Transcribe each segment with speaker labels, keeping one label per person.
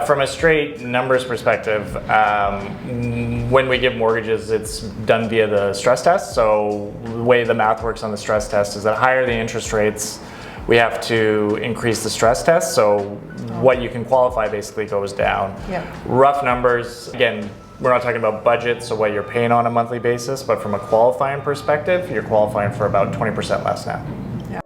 Speaker 1: From a straight numbers perspective, when we give mortgages, it's done via the stress test. So the way the math works on the stress test is that higher the interest rates, we have to increase the stress test. So what you can qualify basically goes down.
Speaker 2: Yeah.
Speaker 1: Rough numbers, again, we're not talking about budget, so what you're paying on a monthly basis, but from a qualifying perspective, you're qualifying for about 20% less now.
Speaker 2: Yeah.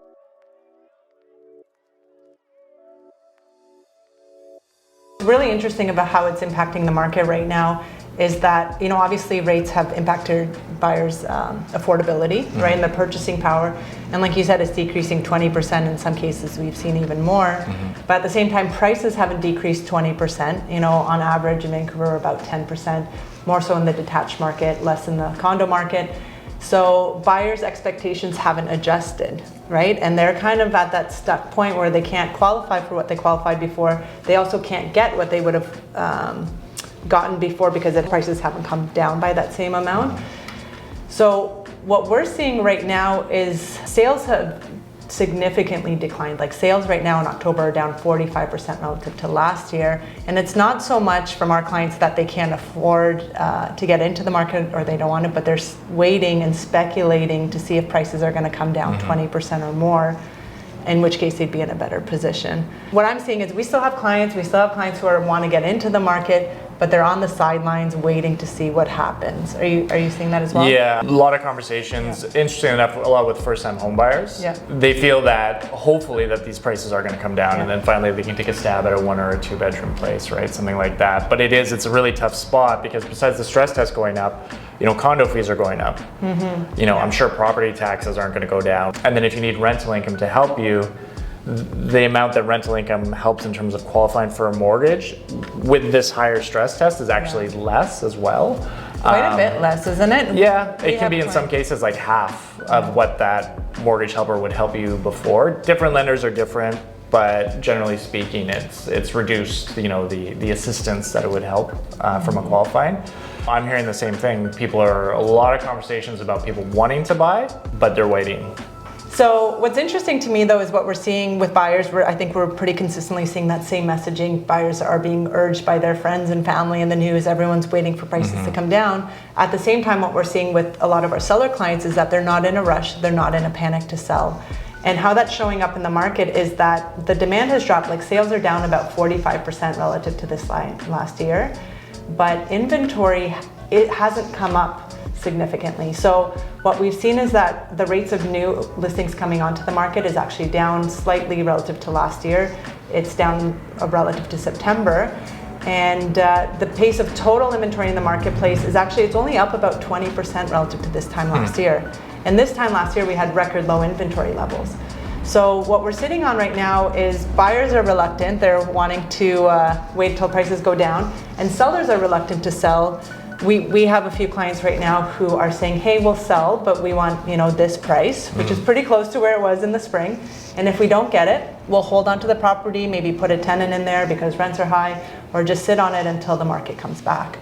Speaker 2: Really interesting about how it's impacting the market right now is that, obviously rates have impacted buyers' affordability, right, and the purchasing power. And like you said, it's decreasing 20%. In some cases, we've seen even more. But at the same time, prices haven't decreased 20%. On average in Vancouver, about 10%, more so in the detached market, less in the condo market. So buyers' expectations haven't adjusted, right? And they're kind of at that stuck point where they can't qualify for what they qualified before. They also can't get what they would have gotten before because the prices haven't come down by that same amount. So what we're seeing right now is sales have significantly declined. Like sales right now in October are down 45% relative to last year. And it's not so much from our clients that they can't afford to get into the market or they don't want it, but they're waiting and speculating to see if prices are going to come down 20% or more, in which case they'd be in a better position. What I'm seeing is we still have clients who want to get into the market, but they're on the sidelines waiting to see what happens. Are you seeing that as well?
Speaker 1: Yeah, a lot of conversations. Yeah. Interesting enough, a lot with first-time home buyers.
Speaker 2: Yeah.
Speaker 1: They feel that hopefully that these prices are going to come down, and then finally they can take a stab at a 1 or a 2 bedroom place, right? Something like that. But it's a really tough spot because besides the stress test going up, condo fees are going up. I'm sure property taxes aren't going to go down. And then if you need rental income to help you, the amount that rental income helps in terms of qualifying for a mortgage with this higher stress test is actually less as well.
Speaker 2: Quite a bit less, isn't it?
Speaker 1: Yeah, it can be in some cases like half of what that mortgage helper would help you before. Different lenders are different, but generally speaking, it's reduced, the assistance that it would help from a qualifying. I'm hearing the same thing. A lot of conversations about people wanting to buy, but they're waiting.
Speaker 2: So what's interesting to me though is what we're seeing with buyers. I think we're pretty consistently seeing that same messaging. Buyers are being urged by their friends and family in the news. Everyone's waiting for prices to come down. At the same time, what we're seeing with a lot of our seller clients is that they're not in a rush. They're not in a panic to sell. And how that's showing up in the market is that the demand has dropped. Like sales are down about 45% relative to this last year. But inventory, it hasn't come up significantly. So what we've seen is that the rates of new listings coming onto the market is actually down slightly relative to last year. It's down relative to September. And the pace of total inventory in the marketplace is it's only up about 20% relative to this time last year. And this time last year, we had record low inventory levels. So what we're sitting on right now is buyers are reluctant. They're wanting to wait until prices go down. And sellers are reluctant to sell. We have a few clients right now who are saying, hey, we'll sell, but we want, this price, which is pretty close to where it was in the spring. And if we don't get it, we'll hold on to the property, maybe put a tenant in there because rents are high, or just sit on it until the market comes back.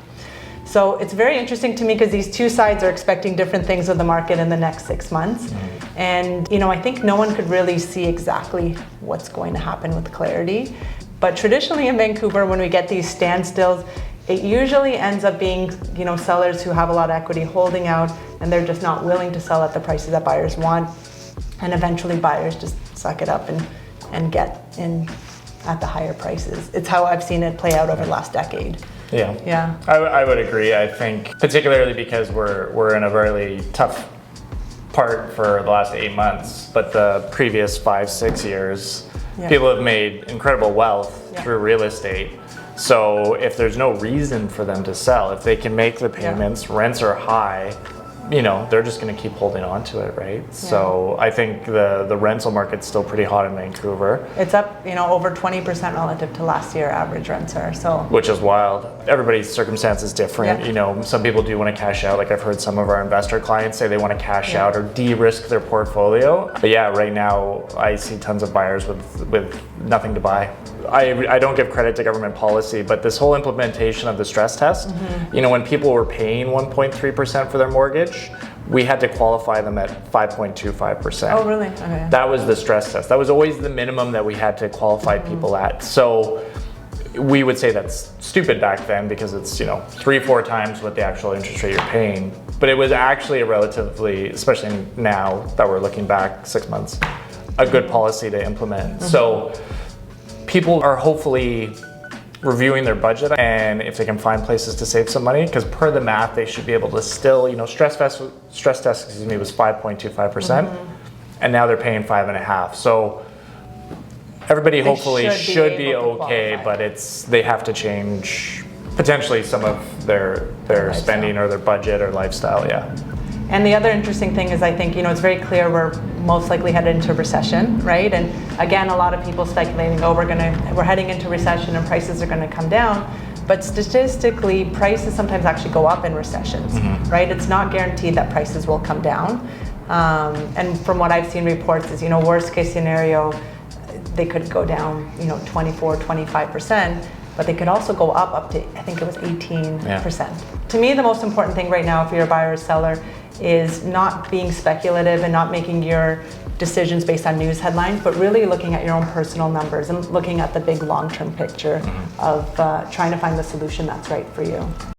Speaker 2: So it's very interesting to me because these two sides are expecting different things of the market in the next 6 months. And, I think no one could really see exactly what's going to happen with clarity. But traditionally in Vancouver, when we get these standstills, it usually ends up being, sellers who have a lot of equity holding out and they're just not willing to sell at the prices that buyers want. And eventually buyers just suck it up and get in at the higher prices. It's how I've seen it play out over the last decade.
Speaker 1: Yeah. I would agree. I think particularly because we're in a really tough part for the last 8 months, but the previous 5-6 years, people have made incredible wealth through real estate. So if there's no reason for them to sell, if they can make the payments, rents are high, they're just going to keep holding on to it, right? Yeah. So I think the rental market's still pretty hot in Vancouver.
Speaker 2: It's up, over 20% relative to last year average rents are, so.
Speaker 1: Which is wild. Everybody's circumstance is different. Some people do want to cash out. Like I've heard some of our investor clients say they want to cash out or de-risk their portfolio. But right now I see tons of buyers with nothing to buy. I don't give credit to government policy, but this whole implementation of the stress test, when people were paying 1.3% for their mortgage, we had to qualify them at 5.25%.
Speaker 2: Oh, really? Okay.
Speaker 1: That was the stress test. That was always the minimum that we had to qualify people at. So we would say that's stupid back then because it's 3-4 times what the actual interest rate you're paying. But it was actually a relatively, especially now that we're looking back 6 months, a good policy to implement. So people are hopefully reviewing their budget, and if they can find places to save some money, because per the math they should be able to still, stress test was 5.25%, and now they're paying 5.5%. So everybody hopefully should be okay, but they have to change potentially some of their spending or their budget or lifestyle. Yeah.
Speaker 2: And the other interesting thing is, I think, it's very clear we're most likely headed into recession, right? And again, a lot of people speculating, we're heading into recession and prices are going to come down. But statistically, prices sometimes actually go up in recessions, right? It's not guaranteed that prices will come down. And from what I've seen reports is, worst case scenario, they could go down, 24, 25%. But they could also go up to, I think it was 18%. Yeah. To me, the most important thing right now, if you're a buyer or seller, is not being speculative and not making your decisions based on news headlines, but really looking at your own personal numbers and looking at the big long-term picture of trying to find the solution that's right for you.